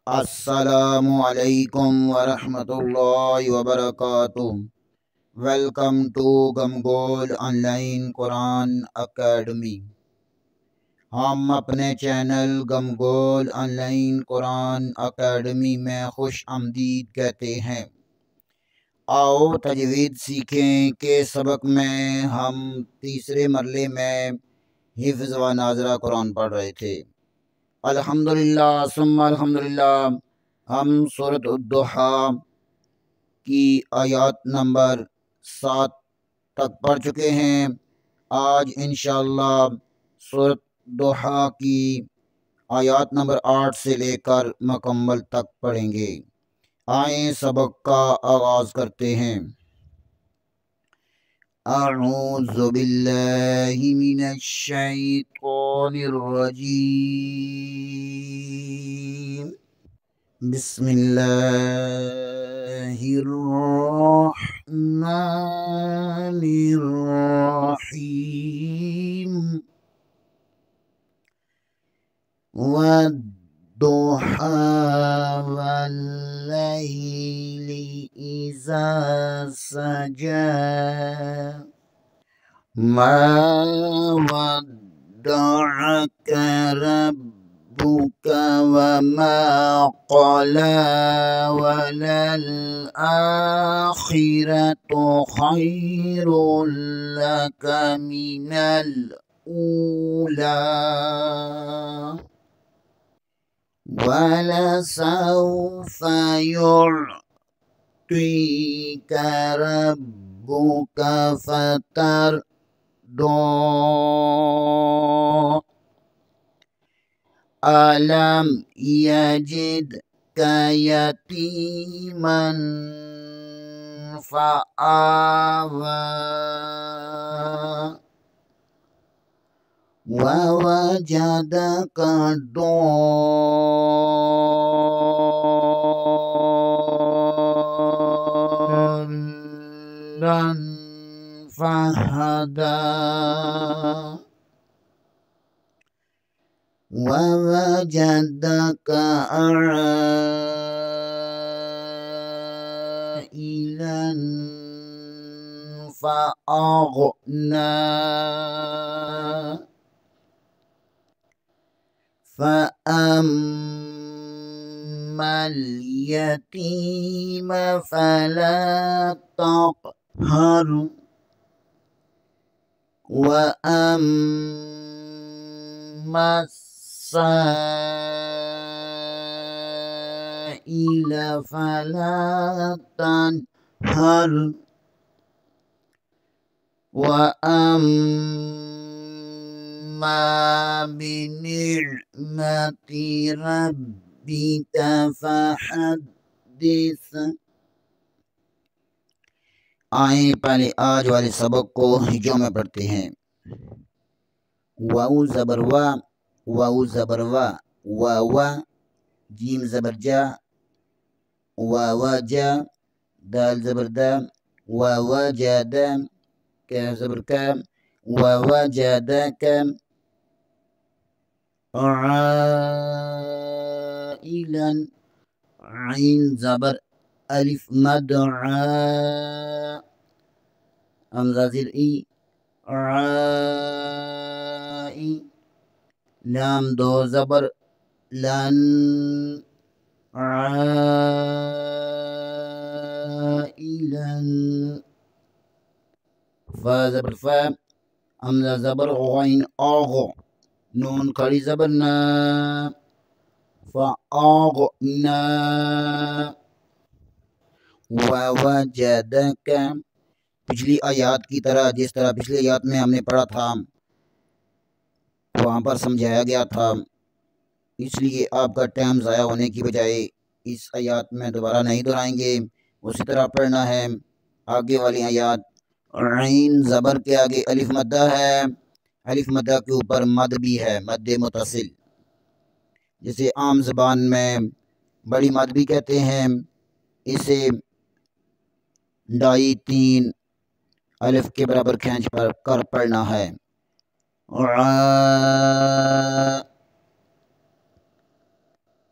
السلام علیکم ورحمۃ اللہ وبرکاتہ۔ ویلکم ٹو گمگول آن لائن قرآن اکیڈمی۔ ہم اپنے چینل گمگول آن لائن قرآن اکیڈمی میں خوش آمدید کہتے ہیں۔ آؤ تجوید سیکھیں کہ سبق میں ہم تیسرے مرحلے میں حفظ و ناظرہ قرآن پڑھ رہے تھے۔ الحمدللہ ثم الحمدللہ ہم سورۃ الضحیٰ کی آیات نمبر 7 تک پڑھ چکے ہیں۔ آج انشاءاللہ سورۃ الضحیٰ کی آیات نمبر 8 سے لے کر مکمل تک پڑھیں گے۔ آئیں سبق کا آغاز کرتے ہیں۔ اعوذ باللہ من الشیطان الرجیم، بسم اللہ الرحمن الرحیم۔ والضحى والليل إذا سجى ما ودعك ربك وما قلى وللآخرة خير لك من الأولى وَلَسَوْفَ يُعْطِيكَ رَبُّكَ فَتَرْضَىٰ أَلَمْ يَجِدْكَ يَتِيمًا فَآوَىٰ وَوَجَدَكَ ضَالًّا فَهَدَىٰ وَوَجَدَكَ عَائِلًا فَأَغْنَىٰ فَأَمَّا الْيَتِيمَ فَلَا تَقْهَرْ وَأَمَّا السَّائِلَ فَلَا تَنْهَرْ وَأَمَّا بِنِعْمَةِ رَبِّكَ فَحَدِّثْ۔ آئیں پہلے آج والے سبق کو ہجوں میں پڑھتے ہیں۔ واو زبر وا، واو زبر وا، واوا، جیم زبر جا، واوا جا، دال زبر دا، واوا جا دا، کاف زبر کا، واوا جا دا کا، عائلا، عین زبر الف مد عا، حمزہ زیر ای، عائی، لام دو زبر لن، عائلا، فا زبر فا، حمزہ زبر غین آغ، نون کھڑی زبر نا، فَأَغْنَىٰ وَوَجَدَكَ۔ پچھلی آیات کی طرح جس طرح پچھلی آیات میں ہم نے پڑھا تھا وہاں پر سمجھایا گیا تھا، اس لیے آپ کا ٹائم ضائع ہونے کی بجائے اس آیات میں دوبارہ نہیں دہرائیں گے، اسی طرح پڑھنا ہے۔ آگے والی آیات، عین زبر کے آگے الف مدہ ہے، الف مدہ کے اوپر مد بھی ہے، مد متصل، جسے عام زبان میں بڑی مد بھی کہتے ہیں۔ اسے ڈائی 3 الف کے برابر کھینچ کر پڑھنا ہے۔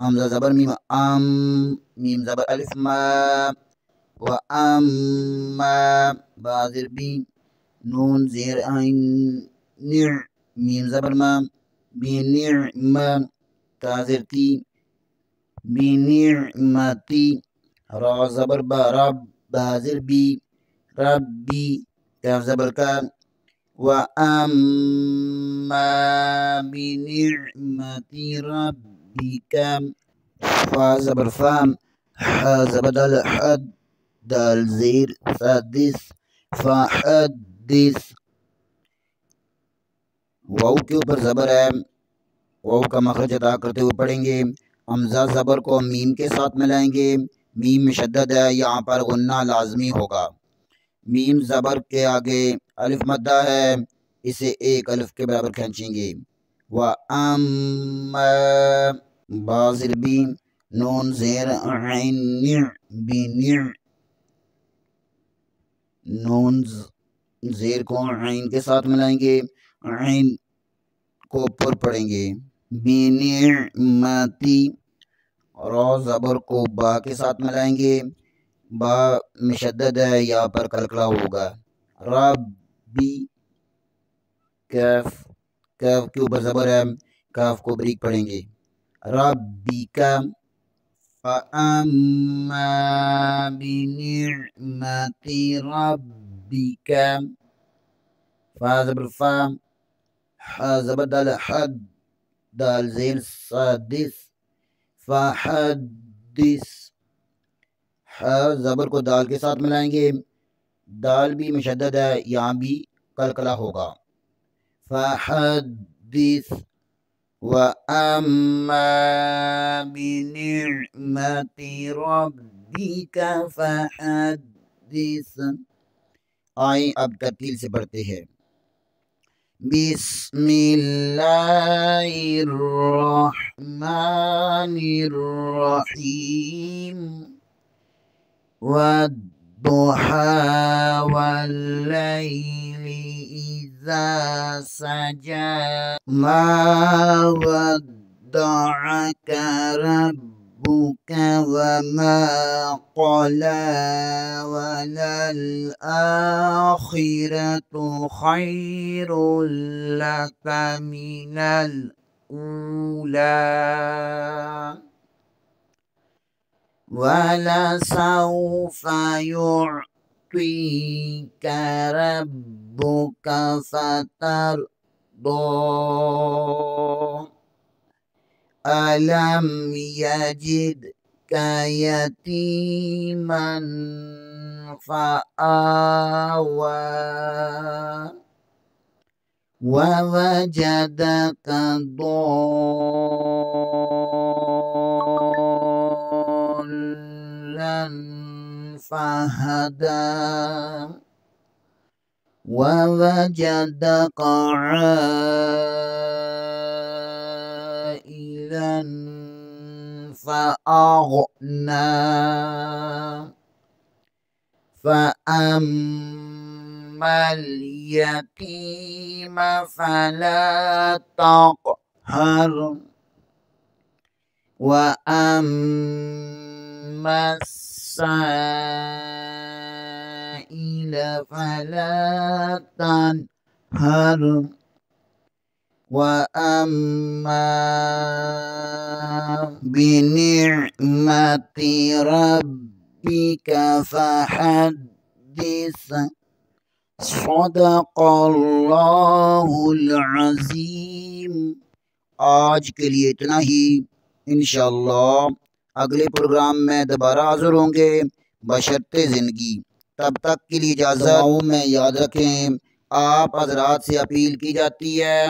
حمزہ زبر میم میم زبر الف ما و با زیر بی نون زیر عین نع میم زبر ما بنعمة تا زیر تی بنعمتی را زبر با رب با زیر بی ربی کاف زبر کا وأما بنعمة ربك فا زبر فام حا زبر دال حد دال زیر سادس فحدث واو کے اوپر زبر ہے، واو کا مخرج ادا کرتے ہوئے پڑھیں گے۔ حمزہ زبر کو میم کے ساتھ ملائیں گے، میم مشدد ہے، یہاں پر غنہ لازمی ہوگا۔ میم زبر کے آگے الف مدہ ہے، اسے ایک الف کے برابر کھینچیں گے۔ وَأَمَّا با زیر بی نون زیر عین نع بنع نون زیر کو عین کے ساتھ ملائیں گے، عین کو پر پڑھیں گے۔ بنعمتی را زبر کو با کے ساتھ ملائیں گے، با مشدد ہے، یہاں پر کلکلا ہوگا۔ ربی کاف کاف کے اوپر زبر ہے، کاف کو بریک پڑھیں گے۔ ربی کا فَأَمَّا بِنِعْمَةِ رَبِّكَ فا زبر فا حا زبر دال حد دال زیر سادس فحدث حا زبر کو دال کے ساتھ ملائیں گے، دال بھی مشدد ہے، یہاں بھی کلکلا ہوگا۔ فحدث وَأَمَّا بِنِعْمَةِ رَبِّكَ فَحَدِّث۔ آئیں اب ترتیل سے پڑھتے ہیں۔ بسم اللہ الرحمن الرحیم والضحى والليل إذا سجى ما ودعك ربك وما قلى وللآخرة خير لك من الأولى ولسوف يعطيك ربك فترضى ألم يجدك يتيما فآوى ووجدك ضالا فهدى ووجدك عائلا فأغنى فأما اليتيم فلا تقهر وأما السائل فلا تنهر وأما بنعمة ربك فحدث صدق اللہ العظیم۔ آج کے لیے اتنا ہی، انشاءاللہ اگلے پروگرام میں دوبارہ حاضر ہوں گے بشرط زندگی۔ تب تک کے لیے اجازت میں یاد رکھیں، آپ حضرات سے اپیل کی جاتی ہے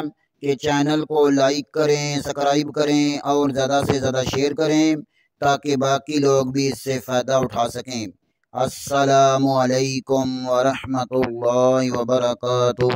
کہ چینل کو لائک کریں، سبسکرائب کریں اور زیادہ سے زیادہ شیئر کریں تاکہ باقی لوگ بھی اس سے فائدہ اٹھا سکیں۔ السلام علیکم ورحمۃ اللہ وبرکاتہ۔